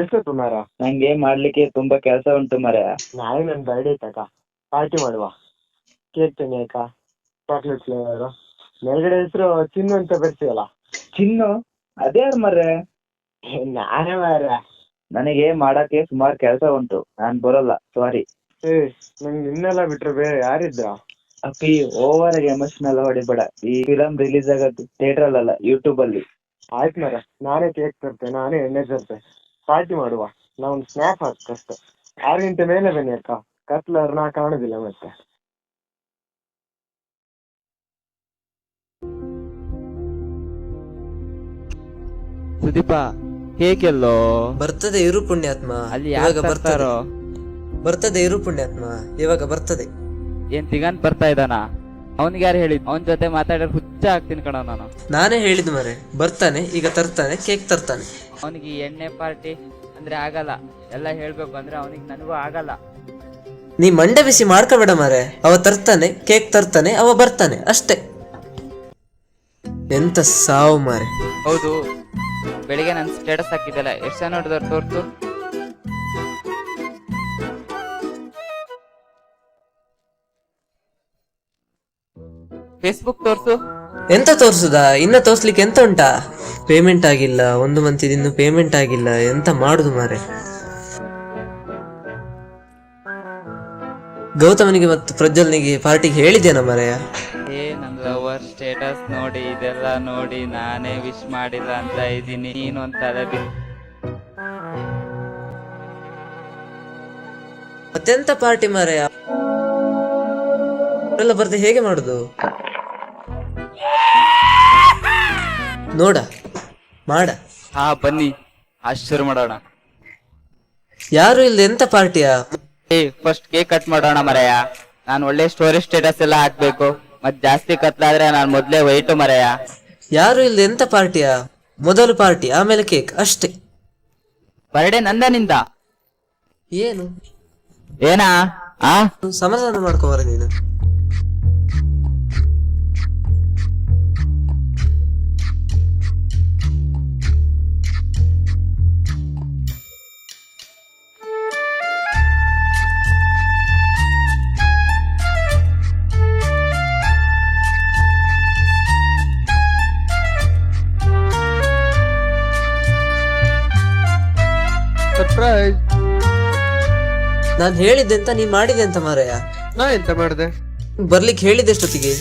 ಎಷ್ಟೊತ್ತು ಮಾರ? ನಂಗೆ ಮಾಡ್ಲಿಕ್ಕೆ ತುಂಬಾ ಕೆಲಸ ಉಂಟು ಮಾರಾಯ. ನಾಳೆ ನನ್ನ ಬರ್ಡೇ ತಕ ಪಾರ್ಟಿ ಮಾಡುವ. ಕೇಕ್ ತಂಗಾಕ, ಚಾಕ್ಲೇಟ್ ಫ್ಲೇವರ್, ಮೇಲ್ಗಡೆ ಹೆಸರು ಚಿನ್ನು ಅಂತ ಬರ್ತೀವಲ್ಲ. ಚಿನ್ನು ಅದ್ಯಾರು ಮಾರ್ರೆ? ನಾನೇ ಮಾರ. ನನಗೆ ಮಾಡಕ್ಕೆ ಸುಮಾರು ಕೆಲಸ ಉಂಟು, ನಾನ್ ಬರೋಲ್ಲ, ಸಾರಿ. ನಂಗೆ ನಿನ್ನೆಲ್ಲ ಬಿಟ್ರೆ ಬೇರೆ ಯಾರಿದ್ರ? ಅಪ್ಪಿ ಓವರ್ ಆಗಿ ಎಮೋಷನಲ್ ಹೊಡಿಬೇಡ. ಈ ಫಿಲಮ್ ರಿಲೀಸ್ ಆಗೋದು ಥಿಯೇಟರ್ ಅಲ್ಲ, ಯೂಟ್ಯೂಬ್ ಅಲ್ಲಿ. ಆಯ್ತು ಮಾರ, ನಾನೇ ಕೇಕ್ ತರ್ತೆ, ನಾನೇ ಎಣ್ಣೆ ತರ್ತೆ, ಪಾರ್ಟಿ ಮಾಡುವ. ನಾವೊಂದು ಸ್ನ್ಯಾಪ್ ಹಾಕಷ್ಟೆ. 6 ಗಂಟೆ ಮೇಲೆ ಬನ್ನಿ ಅಕ್ಕ, ಕತ್ಲರ್ ನಾ ಕಾಣುದಿಲ್ಲ ಮತ್ತೆ. ಸುದೀಪ ಹೇಗೆಲ್ಲೋ ಬರ್ತದೆ ಇರು ಪುಣ್ಯಾತ್ಮ. ಅಲ್ಲಿ ಇವಾಗ ಬರ್ತದೆ, ಬರ್ತಾರೋ? ಬರ್ತದೆ ಇರು ಪುಣ್ಯಾತ್ಮ, ಇವಾಗ ಬರ್ತದೆ. ಏನ್ ದಿಗಂತ್ ಬರ್ತಾ ಇದ್ದಾನ? ಅವನಿಗೆ ಯಾರು ಹೇಳಿದ್? ಅವನ ಜೊತೆ ಮಾತಾಡಿದ್ರೆ ಹುಚ್ಚ ಆಗ್ತೀನಿ ಕಣ ನಾನು. ನಾನೇ ಹೇಳಿದ್ ಮರೆ, ಬರ್ತಾನೆ ಈಗ, ತರ್ತಾನೆ, ಕೇಕ್ ತರ್ತಾನೆ. ಅವನಿಗೆ ಎಣ್ಣೆ ಪಾರ್ಟಿ ಅಂದ್ರೆ ಆಗಲ್ಲ, ಎಲ್ಲ ಹೇಳ್ಬೇಕು ಅಂದ್ರೆ ಅವನಿಗೆ ನನಗೂ ಆಗಲ್ಲ. ನೀ ಮಂಡೆ ಬಿಸಿ ಮಾಡ್ಕೋಬೇಡ ಮಾರೆ. ಅವ ತರ್ತಾನೆ, ಕೇಕ್ ತರ್ತಾನೆ, ಅವ ಬರ್ತಾನೆ ಅಷ್ಟೇ. ಎಂತ ಸಾವು ಮಾರೆ. ಹೌದು, ಬೆಳಿಗ್ಗೆ ನನ್ ಸ್ಟೇಟಸ್ ಹಾಕಿದ್ದಲ್ಲ, ಎಷ್ಟು ಜನ ನೋಡಿದವ್ರು ತೋರ್ಸು. ಫೇಸ್ಬುಕ್ ತೋರ್ಸು. ಎಂತ ತೋರ್ಸುದಾ? ಇನ್ನ ತೋರ್ಸ್ಲಿಕ್ಕೆ ಎಂತ ಉಂಟಾ? ಪೇಮೆಂಟ್ ಆಗಿಲ್ಲ, 1 ಮಂತ್ ಇನ್ನು ಪೇಮೆಂಟ್ ಆಗಿಲ್ಲ, ಎಂತ ಮಾಡುದು ಮಾರೆ. ಗೌತಮನಿಗೆ ಮತ್ತು ಪ್ರಜ್ವಲ್ನಿಗೆ ಪಾರ್ಟಿಗೆ ಹೇಳಿದ್ದೇನ ಮಾರೆಯ? ನನ್ ಲವರ್ ಸ್ಟೇಟಸ್ ನೋಡಿ, ಇದೆಲ್ಲ ನೋಡಿ ನಾನೇ ವಿಶ್ ಮಾಡಿಲ್ಲ ಅಂತ ಇದ್ದೀನಿ. ನೀನು ಅಂತ ಮತ್ತೆಂತ ಪಾರ್ಟಿ ಮಾರೆಯ? ಎಲ್ಲ ಬರ್ದೆ ಹೇಗೆ ಮಾಡುದು? ನೋಡ ಮಾಡ. ಹಾ ಬನ್ನಿ, ಶುರು ಮಾಡೋಣ. ಯಾರು ಇಲ್ದೆ ಎಂತ ಪಾರ್ಟಿಯಾ? ಫಸ್ಟ್ ಕೇಕ್ ಕಟ್ ಮಾಡೋಣ ಮರೆಯ. ನಾನು ಒಳ್ಳೆ ಸ್ಟೋರಿ ಸ್ಟೇಟಸ್ ಎಲ್ಲ ಹಾಕ್ಬೇಕು, ಮತ್ ಜಾಸ್ತಿ ಕತ್ಲಾದ್ರೆ ನಾನು ಮೊದ್ಲೇ ವೈಟು ಮರೆಯ. ಯಾರು ಇಲ್ದೆ ಎಂತ ಪಾರ್ಟಿಯಾ? ಮೊದಲು ಪಾರ್ಟಿ, ಆಮೇಲೆ ಕೇಕ್ ಅಷ್ಟೇ. ಬರ್ಡೇ ನಂದನಿಂದ ಏನು ಏನಾ? ಸಮಾಧಾನ ಮಾಡ್ಕೋಬಾರ ನೀನು. ಸರ್ಪ್ರೈಸ್. ನಾನ್ ಹೇಳಿದ್ದೆ ಅಂತ ನೀನ್ ಮಾಡಿದೆ ಅಂತ ಮಾರಾಯ. ನಾ ಎಂತ ಮಾಡಿದೆ? ಬರ್ಲಿಕ್ಕೆ ಹೇಳಿದ್ದೆ ಎಷ್ಟೊತ್ತಿಗೆ?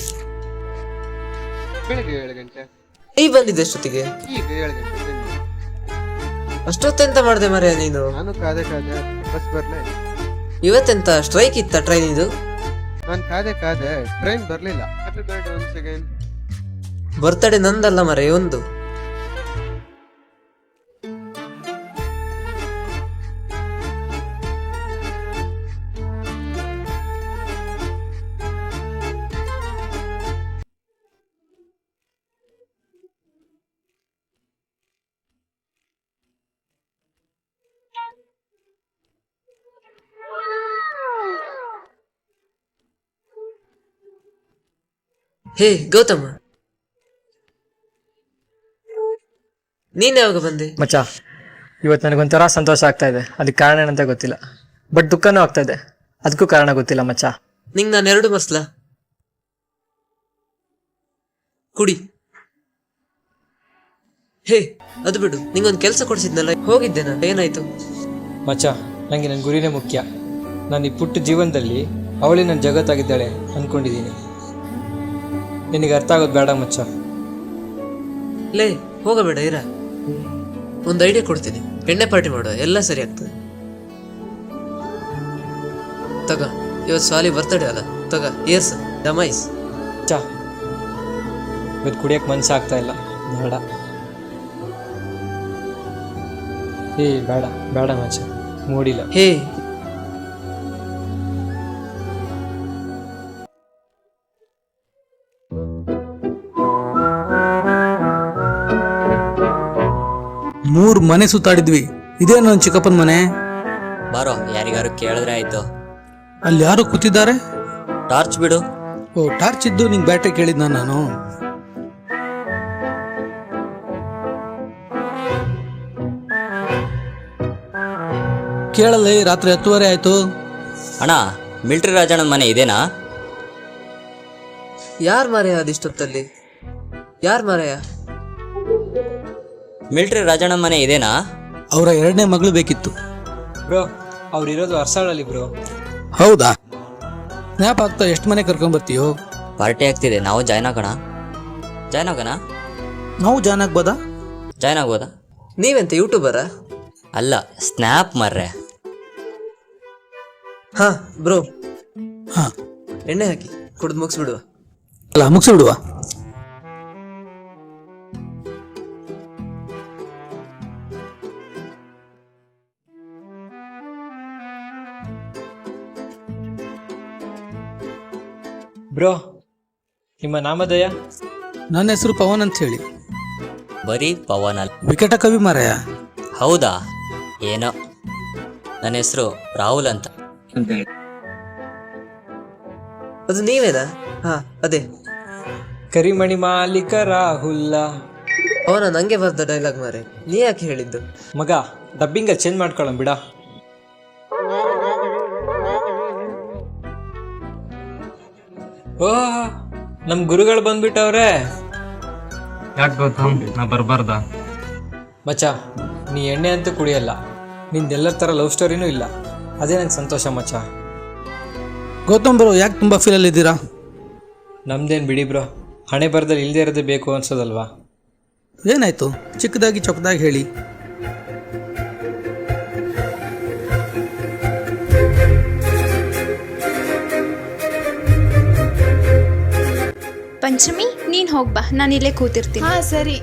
ಬೆಳಿಗ್ಗೆ 7 ಗಂಟೆ. ನೀ ಬಂದಿದ್ದೆ ಎಷ್ಟೊತ್ತಿಗೆ? ಈಗ 7 ಗಂಟೆ. ಅಷ್ಟೊತ್ತೆಂತ ಮಾಡ್ದೆ ಮಾರಾಯ ನೀನು? ನಾನು ಕಾದೆ ಬಸ್ ಬರ್ಲೇ. ಇವತ್ತೆಂತ ಸ್ಟ್ರೈಕ್ ಇತ್ತ ಟ್ರೈನ್ ಇದು? ನಾನು ಕಾದೆ ಟ್ರೈನ್ ಬರ್ಲಿಲ್ಲ. Happy birthday once again. Birthday ನಂದಲ್ಲ ಮಾರಾಯ, ಒಂದು. ಹೇ ಗೌತಮ, ನೀನ್ ಯಾವಾಗ ಬಂದೆ? ಮಚ್ಚ, ಇವತ್ತು ನನಗೊಂಥರ ಸಂತೋಷ ಆಗ್ತಾ ಇದೆ. ಅದಕ್ಕೆ ಕಾರಣ ಏನಂತ ಗೊತ್ತಿಲ್ಲ, ಬಟ್ ದುಃಖನೂ ಆಗ್ತಾ ಇದೆ. ಅದಕ್ಕೂ ಕಾರಣ ಗೊತ್ತಿಲ್ಲ ಮಚ್ಚ. ನಿಂಗ್ ನಾನು 2 ಮಸ್ಲ ಕುಡಿ. ಹೇ ಅದು ಬಿಡು, ನಿಂಗೊಂದು ಕೆಲಸ ಕೊಡಿಸಿದ್ನಲ್ಲ, ಹೋಗಿದ್ದೆ ನಾನು, ಏನಾಯ್ತು? ಮಚ್ಚ, ನನಗೆ ನನ್ನ ಗುರಿನೇ ಮುಖ್ಯ. ನಾನು ಈ ಪುಟ್ಟ ಜೀವನದಲ್ಲಿ ಅವಳೇ ನನ್ನ ಜಗತ್ತಾಗಿದ್ದಾಳೆ ಅಂದ್ಕೊಂಡಿದ್ದೀನಿ. ನಿನಗೆ ಅರ್ಥ ಆಗೋದು ಬೇಡ ಮಚ್ಚ. ಲೇ ಹೋಗಬೇಡ, ಇರ. ಒಂದು ಐಡಿಯಾ ಕೊಡ್ತೀನಿ, ಎಣ್ಣೆ ಪಾರ್ಟಿ ಮಾಡುವ, ಎಲ್ಲ ಸರಿ ಆಗ್ತದೆ. ತಗ, ಇವತ್ತು ಸಾಲಿ ಬರ್ತಡೆ ಅಲ್ಲ, ತಗ ಏರ್ಸ ದಮಾಯಿಸ್. ಮಚ್ಚ, ಇವತ್ತು ಕುಡಿಯೋಕೆ ಮನಸ್ಸಾಗ್ತಾ ಇಲ್ಲ, ಬೇಡ. ಬೇಡ ಬೇಡ ಮಚ್ಚ, ಮೂಡಿಲ್ಲ. ಹೇ 3 ಮನೆ ಸುತ್ತಾಡಿದ್ವಿ. ಇದೇ ನನ್ನ ಚಿಕ್ಕಪ್ಪನ ಮನೆ. ಬಾರೋ, ಯಾರಿಗಾರು ಕೇಳಿದ್ರೆ ಆಯ್ತು. ಅಲ್ಲಿ ಯಾರು ಕೂತಿದ್ದಾರೆ? ಟಾರ್ಚ್ ಬಿಡು. ಓ, ಟಾರ್ಚ್ ಇದ್ದು ನಿಂಗೆ ಬ್ಯಾಟ್ರಿ ಕೇಳಿದ್ನ ನಾನು. ಕೇಳಲ್ಲಿ ರಾತ್ರಿ 10:30 ಆಯ್ತು. ಅಣ್ಣ ಮಿಲ್ಟ್ರಿ ರಾಜಣ್ಣನ ಮನೆ ಇದೇನಾ? ಯಾರ್ ಮಾರಾಯ ಅದಿಷ್ಟೊತ್ತಲ್ಲಿ? ಯಾರ್ ಮಾರಾಯ? ಮಿಲ್ಟ್ರಿ ರಾಜಣ್ಣನ ಮನೆ ಇದೇನಾ? ಅವರ 2ನೇ ಮಗಳು ಬೇಕಿತ್ತು. ಬ್ರೋ ಅವ್ರಿರೋದು ಅರ್ಸಾಳಲ್ಲಿ ಬ್ರೋ. ಹೌದಾ? ಸ್ನ್ಯಾಪ್ ಆಗ್ತಾ ಎಷ್ಟು ಮನೆ ಕರ್ಕೊಂಬರ್ತೀಯೋ? ಪಾರ್ಟಿ ಆಗ್ತಿದೆ, ನಾವು ಜಾಯ್ನ್ ಆಗೋಣ? ನಾವು ಜಾಯ್ನ್ ಆಗ್ಬೋದಾ? ಜಾಯ್ನ್ ಆಗ್ಬೋದಾ? ನೀವೆಂತ ಯೂಟ್ಯೂಬರಾ? ಅಲ್ಲ, ಸ್ನ್ಯಾಪ್ ಮರ್ರೆ. ಹಾ ಬ್ರೋ, ಹಾ ಎಣ್ಣೆ ಹಾಕಿ ಕುಡ್ದು ಮುಗಿಸ್ಬಿಡುವ. ಅಲ್ಲ, ಮುಗಿಸ್ಬಿಡುವ. ಬ್ರೋ ನಿಮ್ಮ ನಾಮಧೇಯ? ನನ್ನ ಹೆಸರು ಪವನ್ ಅಂತ ಹೇಳಿ. ಬರೀ ಪವನ್ ಅಲ್ಲ, ವಿಕಟ ಕವಿ ಮಾರಾಯ. ಹೌದಾ? ಏನೋ, ನನ್ನ ಹೆಸರು ರಾಹುಲ್ ಅಂತ. ಅದು ನೀವೇನಾ? ಹಾ ಅದೇ. ಕರಿಮಣಿ ಮಾಲೀಕ ರಾಹುಲ್ಲ. ಅವನ ನಂಗೆ ಬರ್ದ ಡೈಲಾಗ್ ಮಾರೆ, ನೀ ಯಾಕೆ ಹೇಳಿದ್ದು? ಮಗ ಡಬ್ಬಿಂಗ ಚೇಂಜ್ ಮಾಡ್ಕೊಳ್ಳೋಣ ಬಿಡ. ಓಹ್, ನಮ್ ಗುರುಗಳು ಬಂದ್ಬಿಟ್ಟವ್ರೆ. ಯಾಕೆ ಗೌತಮ್, ನಾ ಬರಬಾರ್ದ? ಮಚ್ಚ, ನೀ ಎಣ್ಣೆ ಅಂತೂ ಕುಡಿಯಲ್ಲ, ನಿಂದೆಲ್ಲರ ಥರ ಲವ್ ಸ್ಟೋರಿನೂ ಇಲ್ಲ. ಅದೇ ನಂಗೆ ಸಂತೋಷ ಮಚ್ಚ. ಗೌತಮ್ ಬ್ರೋ, ಯಾಕೆ ತುಂಬ ಫೀಲಲ್ಲಿ ಇದ್ದೀರಾ? ನಮ್ದೇನು ಬಿಡಿ ಬ್ರೋ, ಹಣೆ ಬರದಲ್ಲಿ ಇಲ್ಲದೆ ಇರೋದೇ ಬೇಕು ಅನ್ಸೋದಲ್ವಾ? ಏನಾಯ್ತು? ಚಿಕ್ಕದಾಗಿ ಚೊಕ್ಕದಾಗಿ ಹೇಳಿ. ಪಂಚಮಿ, ನೀನ್ ಹೋಗ್ಬಾ, ನಾನು ಇಲ್ಲೇ ಕೂತಿರ್ತೀನಿ. ಹಾ ಸರಿ.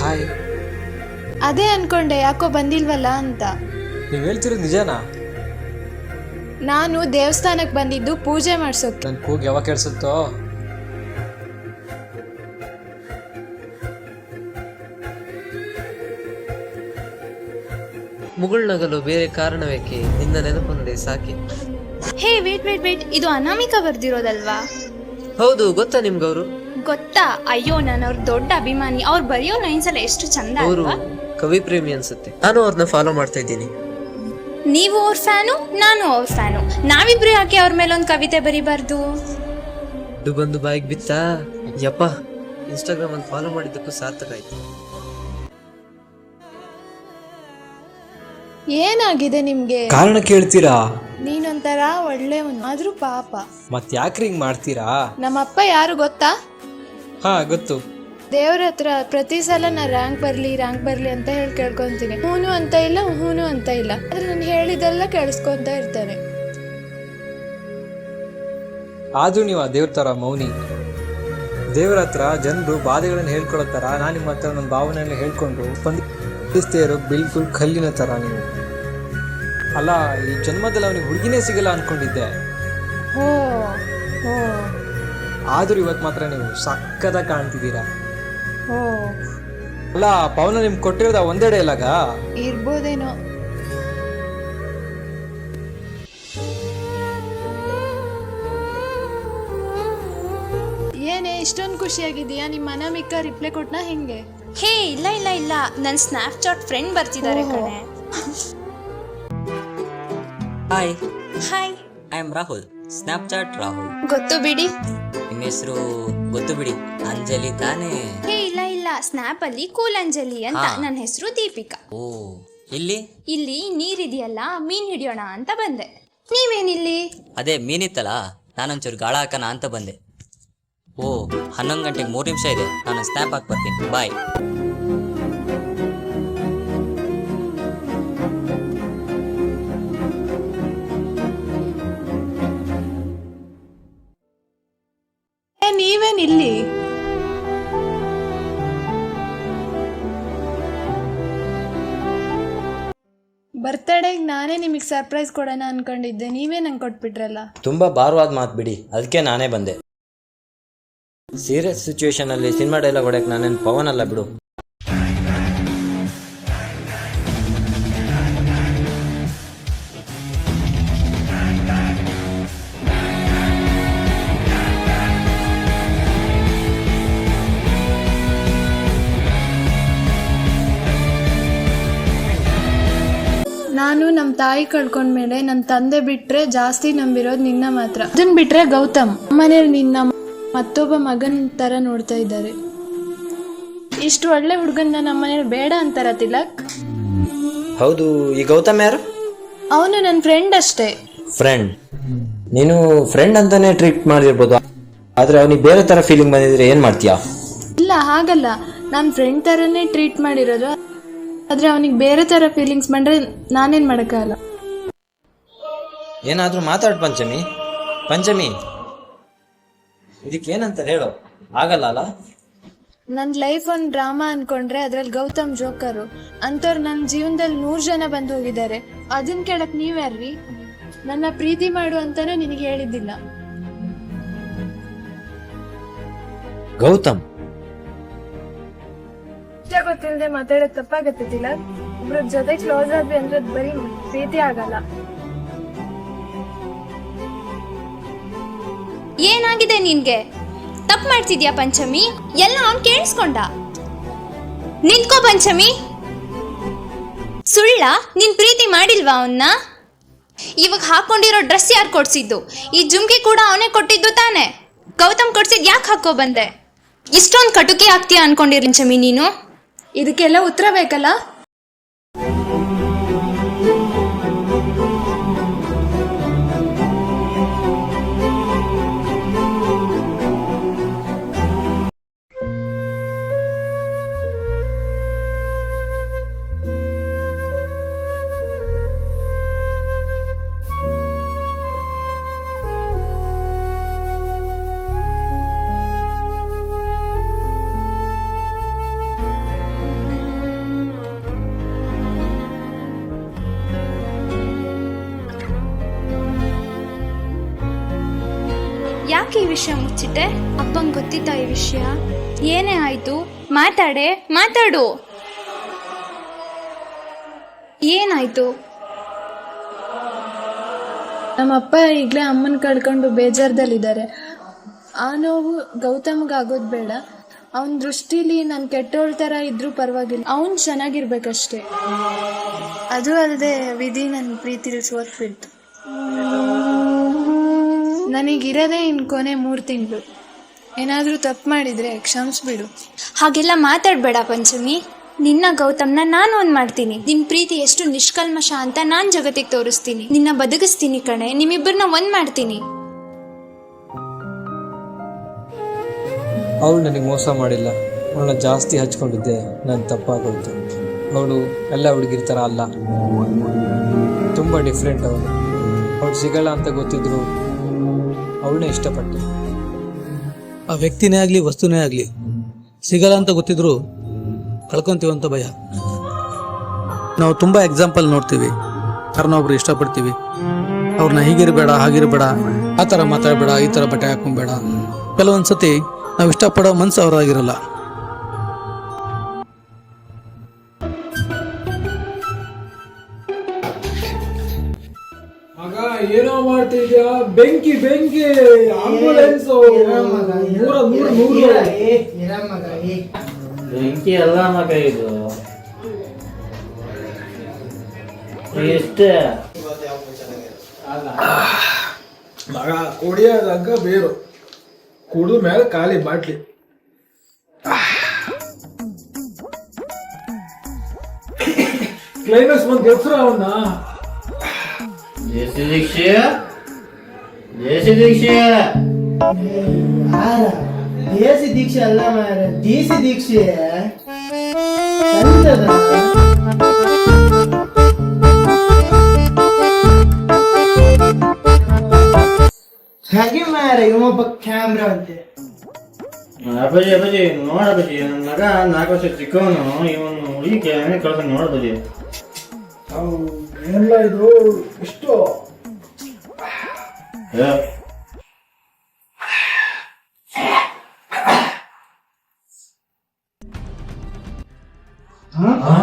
ಹಾಯ್. ಅದೇ ಅನ್ಕೊಂಡೆ, ಯಾಕೋ ಬಂದಿಲ್ವಲ್ಲ ಅಂತ. ನೀವು ಹೇಳ್ತಿರೋದು ನಿಜನಾ? ನಾನು ದೇವಸ್ಥಾನಕ್ಕೆ ಬಂದಿದ್ದು ಪೂಜೆ ಮಾಡ್ಸೋಕೆ. ನನ್ನ ಕೂಗು ಯಾವಾಗ ಕೇಳಿಸುತ್ತೋ? ಮುಗುಳ್ನಗಲು ಬೇರೆ ಕಾರಣವೇಕೆ, ನಿನ್ನ ನೆನಪೊಂದೇ ಸಾಕೆ. ಹೇ ವೇಟ್ ವೇಟ್ ವೇಟ್, ಇದು ಅನಾಮಿಕಾ ಬರ್ದಿರೋದಲ್ವಾ? ಹೌದು, ಗೊತ್ತಾ ನಿಮ್ಗವ್ರು? ಗೊತ್ತಾ? ಅಯ್ಯೋ, ನಾನು ಅವ್ರ ದೊಡ್ಡ ಅಭಿಮಾನಿ. ಅವ್ರು ಬರೆಯೋ ಲೈನ್ಸ್ ಎಲ್ಲ ಎಷ್ಟು ಚಂದ ಅವರು ಅಲ್ವಾ? ಕವಿ ಪ್ರೇಮಿ ಅನ್ಸುತ್ತೆ. ನಾನು ಅವ್ರನ್ನ ಫಾಲೋ ಮಾಡ್ತಾ ಇದ್ದೀನಿ. ನೀವು ಅವ್ರ ಫ್ಯಾನು, ನಾನು ಅವ್ರ ಫ್ಯಾನು. ನಾವಿಬ್ರು ಯಾಕೆ ಅವ್ರ ಮೇಲೆ ಒಂದು ಕವಿತೆ ಬರಿಬಾರ್ದು? ಇದು ಬಂದು ಬಾಯಿಗೆ ಬಿತ್ತಾ? ಯಪ್ಪ, ಇನ್ಸ್ಟಾಗ್ರಾಮ್ ಅಲ್ಲಿ ಫಾಲೋ ಮಾಡಿದ್ದಕ್ಕೂ ಸಾರ್ಥಕ ಆಯ್ತು. ಏನಾಗಿದೆ ನಿಮ್ಗೆ? ಕಾರಣ ಕೇಳ್ತೀರಾ? ನೀನೊಂಥರ ಒಳ್ಳೆಯವನು, ಆದ್ರೂ ಪಾಪ. ಮತ್ ಯಾಕ್ರಿ ಹಿಂಗ್ ಮಾಡ್ತೀರಾ? ನಮ್ಮಪ್ಪ ಯಾರು ಗೊತ್ತಾ? ಹಾ ಗೊತ್ತು. ದೇವ್ರ ಹತ್ರ ಪ್ರತಿ ಸಲ ನಾ ರ್ಯಾಂಕ್ ಬರ್ಲಿ ಅಂತ ಹೇಳಿ ಕೇಳ್ಕೊಂತೀನಿ. ಹೂನು ಅಂತ ಇಲ್ಲ, ಹೂನು ಅಂತ ಇಲ್ಲ, ಆದ್ರೆ ನಾನು ಹೇಳಿದೆಲ್ಲ ಕೇಳಿಸ್ಕೊಂತ ಇರ್ತಾನೆ. ಆದ್ರೂ ನೀವು ಆ ದೇವ್ರ ತರ ಮೌನಿ. ದೇವ್ರ ಹತ್ರ ಜನರು ಬಾಧೆಗಳನ್ನ ಹೇಳ್ಕೊಳ್ಳೋ ತರ ನಾನು ನಿಮ್ಮ ಹತ್ರ ನನ್ನ ಭಾವನೆಯನ್ನ ಹೇಳ್ಕೊಂಡು ಸ್ಪಂದಿಸ್ತಾ ಇರೋ ಬಿಲ್ಕುಲ್ ಕಲ್ಲಿನ ತರ ನೀವು. ಅಲ್ಲ, ಈ ಜನ್ಮದಲ್ಲಿ ಅವನಿಗೆ ಹುಡುಗಿನೇ ಸಿಗಲ್ಲ ಅನ್ಕೊಂಡಿದ್ದೆ. ಹೋ ಹೋ ಆದ್ರೂ ಇವತ್ತು ಮಾತ್ರ ನೀವು ಸಕ್ಕದಾಗ ಕಾಣ್ತಿದ್ದೀರಾ. ಹೋ. ಅಲ್ಲ, ಪವನ ನಿಮ್ಗೆ ಕೊಟ್ಟಿರೋದ ಒಂದೇ ಡೈಲಾಗ? ಇರ್ಬೋದೇನೋ. ಏನೇ ಇಷ್ಟೊಂದು ಖುಷಿಯಾಗಿದೆಯಾ? ನಿಮ್ಮ ಅನಾಮಿಕಾ ರಿಪ್ಲೈ ಕೊಟ್ನಾ ಹೆಂಗೆ? ಹೇ ಇಲ್ಲ ಇಲ್ಲ ಇಲ್ಲ, ನನ್ನ ಸ್ನ್ಯಾಪ್ಚಾಟ್ ಫ್ರೆಂಡ್ ಬರ್ತಿದ್ದಾರೆ ಕಣೆ. Hi, hi. I am Rahul, Snapchat Rahul. ಗೊತ್ತು ಬಿಡಿ. ನಿಮ್ಮ ಹೆಸರು ಗೊತ್ತು ಬಿಡಿ, ಅಂಜಲಿ ತಾನೇ? ಹೇ ಇಲ್ಲ ಇಲ್ಲ, ಸ್ನ್ಯಾಪ್ ಅಲ್ಲಿ ಕೂಲ್ ಅಂಜಲಿ ಅಂತ. ಹಾ. ನನ್ನ ಹೆಸರು ದೀಪಿಕಾ. ಓ, ಇಲ್ಲಿ ಇಲ್ಲಿ ನೀರಿದೆಯಲ್ಲ, ಮೀನ್ ಹಿಡಿಯೋಣ ಅಂತ ಬಂದೆ. ನೀವೇನಿಲ್ಲಿ? ಅದೇ ಮೀನಿತ್ತಲ್ಲ, ನಾನೊಂಚೂರು ಗಾಳ ಹಾಕೋಣ ಅಂತ ಬಂದೆ. ಓ, 11 ಗಂಟೆಗೆ 3 ನಿಮಿಷ ಇದೆ, ನಾನು ಸ್ನ್ಯಾಪ್ ಹಾಕಿ ಬರ್ತೀನಿ, ಬಾಯ್. ನೀವೇನಿಲ್ಲಿ? ಬರ್ತಡೇಗೆ ನಾನೇ ನಿಮಗೆ ಸರ್ಪ್ರೈಸ್ ಕೊಡೋಣ ಅನ್ಕೊಂಡಿದ್ದೆ, ನೀವೇ ನಂಗೆ ಕೊಟ್ಬಿಟ್ರಲ್ಲ. ತುಂಬ ಭಾರವಾದ ಮಾತು ಬಿಡಿ, ಅದಕ್ಕೆ ನಾನೇ ಬಂದೆ. ಸೀರಿಯಸ್ ಸಿಚುವೇಶನ್ ಅಲ್ಲಿ ಸಿನಿಮಾ ಡೈಲಾಗ್ ಹೊಡೆಯಕ್ಕೆ ನಾನೇನು ಪವನ್ ಅಲ್ಲ ಬಿಡು. ನಾನು ನಮ್ಮ ತಾಯಿ ಕಳ್ಕೊಂಡ್ಮೇಲೆ ನನ್ನ ತಂದೆ ಬಿಟ್ರೆ ಜಾಸ್ತಿ ನಂಬಿರೋದು ನಿನ್ನ ಮಾತ್ರ. ಅದನ್ನ ಬಿಟ್ರೆ ಗೌತಮ್. ಮನೇಲಿ ನಿನ್ನ ಮತ್ತೊಬ್ಬ ಮಗನ ತರ ನೋಡ್ತಾ ಇದ್ದಾರೆ. ಇಷ್ಟು ಒಳ್ಳೆ ಹುಡುಗನ್ನ ನಮ್ಮ ಮನೇಲಿ ಬೇಡ ಅಂತಾರ ತಿಲಕ್? ಹೌದು, ಈ ಗೌತಮ್ ಯಾರು? ಅವನು ನನ್ನ ಫ್ರೆಂಡ್ ಅಷ್ಟೇ. ಫ್ರೆಂಡ್? ನೀನು ಫ್ರೆಂಡ್ ಅಂತಾನೆ ಟ್ರೀಟ್ ಮಾಡಿರ್ಬೋದು, ಆದ್ರೆ ಅವನಿಗೆ ಬೇರೆ ತರ ಫೀಲಿಂಗ್ ಬಂದಿದ್ರೆ ಏನ್ ಮಾಡ್ತೀಯಾ? ಇಲ್ಲ, ಹಾಗಲ್ಲ, ನಾನು ಫ್ರೆಂಡ್ ತರನೇ ಟ್ರೀಟ್ ಮಾಡಿರೋದು. ಆದ್ರೆ ಅವನಿಗೆ ಬೇರೆ ತರ ಫೀಲಿಂಗ್ಸ್ ಬಂದ್ರೆ ನಾನೇನ್ ಮಾಡಕ್ಕಾಗಲ್ಲ. ಏನಾದ್ರೂ ಮಾತಾಡ್ ಪಂಚಮಿ. ಪಂಚಮಿ, ಇದಕ್ಕೇನಂತ ಹೇಳೋ? ಆಗಲ್ಲ ಅಲ್ಲ? ನನ್ನ ಲೈಫ್ ಒಂದು ಡ್ರಾಮಾ ಅನ್ಕೊಂಡ್ರೆ ಅದ್ರಲ್ಲಿ ಗೌತಮ್ ಜೋಕರು. ಅಂಥವ್ರು ನನ್ನ ಜೀವನದಲ್ಲಿ 100 ಜನ ಬಂದು ಹೋಗಿದ್ದಾರೆ. ಅದನ್ನ ಕೇಳಕ್ ನೀವ್ಯಾರ್ರಿ? ನನ್ನ ಪ್ರೀತಿ ಮಾಡು ಅಂತಾನೆ ನಿನಗೆ ಹೇಳಿದ್ದಿಲ್ಲ. ಗೌತಮ್ ಇಷ್ಟ ಗೊತ್ತಿಲ್ಲದೆ ಮಾತಾಡೋದು ತಪ್ಪಾಗತ್ತಿಲ್ಲ. ಒಬ್ರ ಜೊತೆ ಕ್ಲೋಸ್ ಆದ್ವಿ ಅಂದ್ರೆ ಬರೀ ಪ್ರೀತಿ ಆಗಲ್ಲ. ಏನಾಗಿದೆ ನಿನ್ಗೆ? ತಪ್ಪು ಮಾಡ್ತಿದ್ಯಾ ಪಂಚಮಿ? ಎಲ್ಲ ಅವ್ನ್ ಕೇಳಿಸ್ಕೊಂಡ. ನಿಂತ್ಕೋ ಪಂಚಮಿ. ಸುಳ್ಳ? ನೀನ್ ಪ್ರೀತಿ ಮಾಡಿಲ್ವಾ ಅವನ್ನ? ಇವಾಗ ಹಾಕೊಂಡಿರೋ ಡ್ರೆಸ್ ಯಾರು ಕೊಡ್ಸಿದ್ದು? ಈ ಜುಮ್ಕಿ ಕೂಡ ಅವನೇ ಕೊಟ್ಟಿದ್ದು ತಾನೆ? ಗೌತಮ್ ಕೊಡ್ಸಿದ್ ಯಾಕೆ ಹಾಕೋ ಬಂದೆ? ಇಷ್ಟೊಂದು ಕಟುಕಿ ಆಗ್ತೀಯಾ ಅನ್ಕೊಂಡಿರ್ ಪಂಚಮಿ ನೀನು? ಇದಕ್ಕೆಲ್ಲ ಉತ್ತರ ಬೇಕಲ್ಲ? ಯಾಕೆ ಈ ವಿಷಯ ಮುಚ್ಚಿಟ್ಟೆ? ಅಪ್ಪಂಗೆ ಗೊತ್ತಿತ್ತಾ ಈ ವಿಷಯ? ಏನೇ ಆಯ್ತು? ಮಾತಾಡು. ಏನಾಯ್ತು? ನಮ್ಮಪ್ಪ ಈಗಲೇ ಅಮ್ಮನ ಕಳ್ಕೊಂಡು ಬೇಜಾರದಲ್ಲಿದ್ದಾರೆ. ಆ ನೋವು ಗೌತಮ್ಗೆ ಆಗೋದು ಬೇಡ. ಅವನ ದೃಷ್ಟಿಲಿ ನಾನು ಕೆಟ್ಟೋಳ್ ಥರ ಇದ್ರೂ ಪರವಾಗಿಲ್ಲ, ಅವನು ಚೆನ್ನಾಗಿರ್ಬೇಕಷ್ಟೇ. ಅದು ಅಲ್ಲದೆ ವಿಧಿ ನನ್ನ ಪ್ರೀತಿಲಿ ಸೋತ್ಬಿಡ್ತು. ನನಗಿರೋದೇ ಇನ್ನು ಕೊನೆ 3 ತಿಂಗಳು. ಏನಾದರೂ ತಪ್ಪು ಮಾಡಿದರೆ ಕ್ಷಮಿಸ್ಬಿಡು. ಹಾಗೆಲ್ಲ ಮಾತಾಡಬೇಡ ಪಂಚಮಿ. ನಿನ್ನ ಗೌತಮ್ನ ನಾನು ಒಂದ್ ಮಾಡ್ತೀನಿ. ನಿನ್ ಪ್ರೀತಿ ಎಷ್ಟು ನಿಷ್ಕಲ್ಮಶ ಅಂತ ನಾನ್ ಜಗತ್ತಿಗೆ ತೋರಿಸ್ತೀನಿ. ನಿನ್ನ ಬದುಕಿಸ್ತೀನಿ ಕಣೆ. ನಿಮ್ಮಿಬ್ಬರನ್ನ ಒಂದ್ ಮಾಡ್ತೀನಿ. ಅವಳು ನನಗೆ ಮೋಸ ಮಾಡಿಲ್ಲ. ಅವಳನ್ನ ಜಾಸ್ತಿ ಹಚ್ಕೊಂಡಿದ್ದೆ, ನನ್ನ ತಪ್ಪಾಗೋಯ್ತು. ಅವಳು ಎಲ್ಲ ಹುಡುಗಿರ ಥರ ಅಲ್ಲ, ತುಂಬ ಡಿಫ್ರೆಂಟ್. ಅವಳು ಸಿಗಲ್ಲ ಅಂತ ಗೊತ್ತಿದ್ರು ಅವಳನ್ನೇ ಇಷ್ಟಪಟ್ಟೆ. ಆ ವ್ಯಕ್ತಿನೇ ಆಗಲಿ ವಸ್ತುನೇ ಆಗಲಿ ಸಿಗಲ್ಲ ಅಂತ ಗೊತ್ತಿದ್ರು ಕಳ್ಕೊಂತೀವಂತ ಭಯ. ನಾವು ತುಂಬ ಎಕ್ಸಾಂಪಲ್ ನೋಡ್ತೀವಿ. ಯಾರನ್ನ ಒಬ್ರು ಇಷ್ಟಪಡ್ತೀವಿ, ಅವ್ರನ್ನ ಹೀಗಿರಬೇಡ ಹಾಗಿರಬೇಡ, ಆ ಥರ ಮಾತಾಡಬೇಡ, ಈ ಥರ ಬಟ್ಟೆ ಹಾಕೊಂಬೇಡ. ಕೆಲವೊಂದ್ಸತಿ ನಾವು ಇಷ್ಟಪಡೋ ಮನಸ್ಸು ಅವ್ರಾಗಿರಲ್ಲ. ಏನೋ ಮಾಡ್ತಿದ್ಯಾ? ಬೆಂಕಿ ಆಂಬುಲೆನ್ಸ್ ಬೆಂಕಿ ಎಲ್ಲ ಮಗ ಇದು ಎಷ್ಟೇ ಮಗ ಕುಡಿಯೋದಾಗ ಬೇರು, ಕುಡಿದ ಮೇಲೆ ಖಾಲಿ ಬಾಟ್ಲಿ. ಕ್ಲೈಮ್ಯಾಕ್ಸ್ ಬಂದು ಗೆಲ್ಸ್ರ ಅವನ್ನ. ದೇಸಿ ದೀಕ್ಷೆ ಅಲ್ಲ ಮಾರ, ದೇಸಿ ದೀಕ್ಷೆ ಹಾಗೆ ಮಾರ. ಇವೊಬ್ಬ ಕ್ಯಾಮ್ರಾ ಅಂತೆ. ಅಪ್ಪಾಜಿ ನೋಡಪ್ಪಾಜಿ, ನನ್ನ ಮಗ 4 ವರ್ಷ ಚಿಕ್ಕವನು. ಇವನು ಹುಡುಗಿ ಕ್ಯಾಮ್ರಾ ಕಳ್ಸ ನೋಡಪ್ಪಾಜಿ. ಏನಿಲ್ಲ, ಇದು ಇಷ್ಟು ಹಾ